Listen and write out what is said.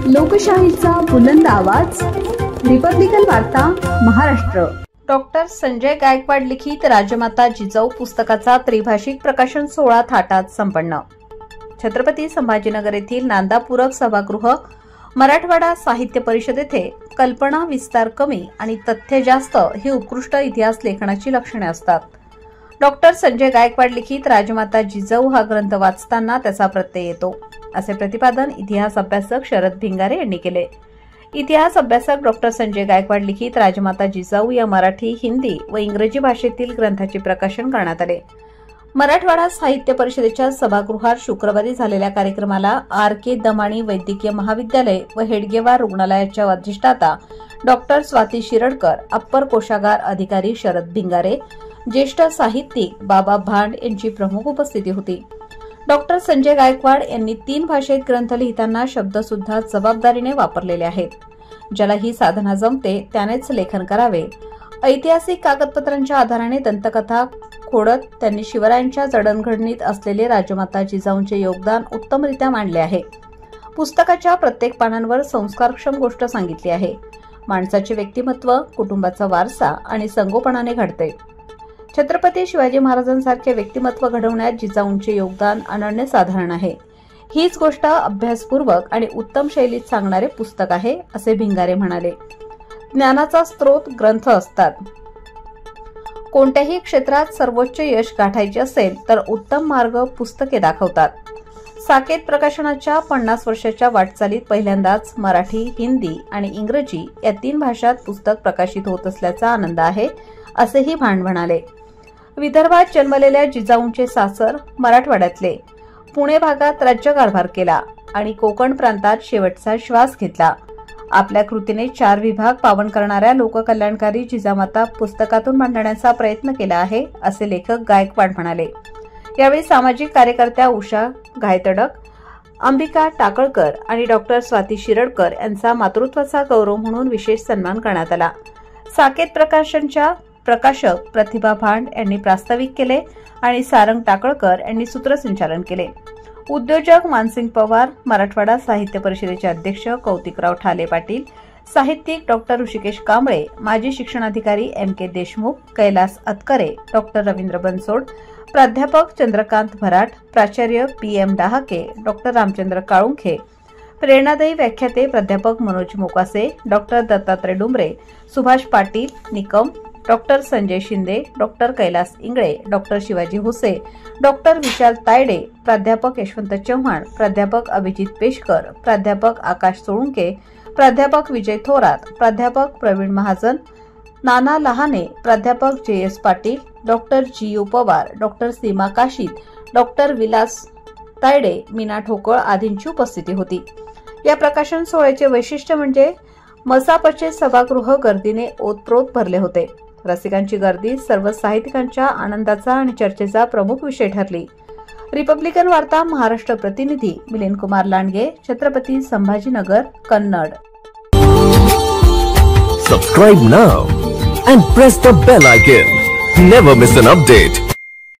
लोकशाहीचा बुलंद आवाज, रिपब्लिकन वार्ता महाराष्ट्र। डॉक्टर संजय गायकवाड लिखित राजमाता जिजाऊ पुस्तकाचा त्रिभाषिक प्रकाशन सोहळा थाटात संपन्न। छत्रपती संभाजीनगर येथील नांदापूरक सभागृह मराठवाडा साहित्य परिषद येथे कल्पना विस्तार कमी आणि तथ्य जास्त ही उत्कृष्ट इतिहास लेखनाची लक्षणे असतात। डॉक्टर संजय गायकवाड लिखित राजमाता जिजाऊ हा ग्रंथ वाचताना त्याचा प्रत्यय येतो, असे प्रतिपादन इतिहास अभ्यासक शरद भिंगारे यांनी केले। इतिहास अभ्यासक डॉक्टर संजय गायकवाड लिखित राजमाता जिजाऊ या मराठी, हिंदी व इंग्रजी भाषेतील ग्रंथाचे प्रकाशन करण्यात आले। मराठवाडा साहित्य परिषदेच्या सभागृहात शुक्रवारी झालेल्या कार्यक्रमाला आर.के. दमाणी वैद्यकीय महाविद्यालय व हेडगेवार रुग्णालयाच्या अधिष्ठाता डॉक्टर स्वाती शिरडकर, अप्पर कोषागार अधिकारी शरद भिंगारे, ज्येष्ठ साहित्यिक बाबा भांड यांची प्रमुख उपस्थिती होती। डॉक्टर संजय गायकवाड यांनी 3 भाषेत ग्रंथ लिहिताना शब्द सुद्धा जबाबदारीने वापरलेले आहेत। ज्याला ही साधना जमते त्यानेच लेखन करावे। ऐतिहासिक कागदपत्रांच्या आधाराने दंतकथा खोडत त्यांनी शिवरायांच्या जडणघडणीत असलेले राजमाता जिजाऊंचे योगदान उत्तमरित्या मांडले आहे। पुस्तकाच्या प्रत्येक पानांवर संस्कारक्षम गोष्ट सांगितली आहे। माणसाचे व्यक्तिमत्व, कुटुंबाचा वारसा आणि संगोपनाने घडते। छत्रपती शिवाजी महाराजांसारखे व्यक्तिमत्व घडवण्यात जिजाऊंचे योगदान अनन्यसाधारण आहे। हीच गोष्ट अभ्यासपूर्वक आणि उत्तम शैलीत सांगणारे पुस्तक आहे, असे भिंगारे म्हणाले। ज्ञानाचा स्रोत ग्रंथ असतात। कोणत्याही क्षेत्रात सर्वोच्च यश गाठायचे असेल तर उत्तम मार्ग पुस्तके दाखवतात। साकेत प्रकाशनाच्या 50 वर्षाच्या वाटचालीत पहिल्यांदाच मराठी, हिंदी आणि इंग्रजी या 3 भाषात पुस्तक प्रकाशित होत असल्याचा आनंद आहे, असेही भांड म्हणाले। विदर्भात जन्मलेल्या जिजाऊंचे सासर मराठवाड्यातले, पुणे भागात राज्यकारभार केला आणि कोकण प्रांतात शेवटचा श्वास घेतला। आपल्या कृतीने 4 विभाग पावन करणाऱ्या लोककल्याणकारी जिजामाता पुस्तकातून मांडण्याचा प्रयत्न केला आहे, असे लेखक गायकवाड म्हणाले। यावेळी सामाजिक कार्यकर्त्या उषा गायतडक, अंबिका टाकळकर आणि डॉक्टर स्वाती शिरडकर यांचा मातृत्वाचा गौरव म्हणून विशेष सन्मान करण्यात आला। साकेत प्रकाशनच्या प्रकाशक प्रतिभा भांड यांनी प्रास्ताविक केले आणि सारंग टाकळकर यांनी सूत्रसंचालन केले। उद्योजक मानसिंग पवार, मराठवाडा साहित्य परिषदेचे अध्यक्ष कौतिकराव ठाले पाटील, साहित्यिक डॉक्टर ऋषिकेश कांबळे, माजी शिक्षणाधिकारी एम.के. देशमुख, कैलास अतकरे, डॉक्टर रवींद्र बनसोड, प्राध्यापक चंद्रकांत भराट, प्राचार्य पी.एम. डहाके, डॉक्टर रामचंद्र काळुंखे, प्रेरणादायी व्याख्याते प्राध्यापक Manoj Mokase, doctor Dattatray Dumbare, Subhash Patil Nikam, doctor Sanjay Shinde, doctor Kailas Ingale, doctor Shivaji Huse, doctor Vishal Tayde, प्राध्यापक यशवंत चव्हाण, प्राध्यापक अभिजित पेशकर, प्राध्यापक आकाश सोळुंके, प्राध्यापक विजय थोरात, प्राध्यापक प्रवीण महाजन, नाना लहाने, प्राध्यापक J S. Patil, doctor G U. Pawar, doctor Seema Kashid, doctor Vilas Tayde, Meena Thokal आदींची उपस्थिती होती। या प्रकाशन सोहळ्याचे वैशिष्ट्य म्हणजे मसापचे सभागृह गर्दीने ओतप्रोत भरले होते। रसिकांची गर्दी सर्व साहित्यिकांच्या आनंदाचा आणि चर्चेचा प्रमुख विषय ठरली। रिपब्लिकन वार्ता महाराष्ट्र प्रतिनिधी Milind Kumar Landge, Chhatrapati Sambhajinagar, Kannada. Subscribe now and press the bell icon. Never miss an update.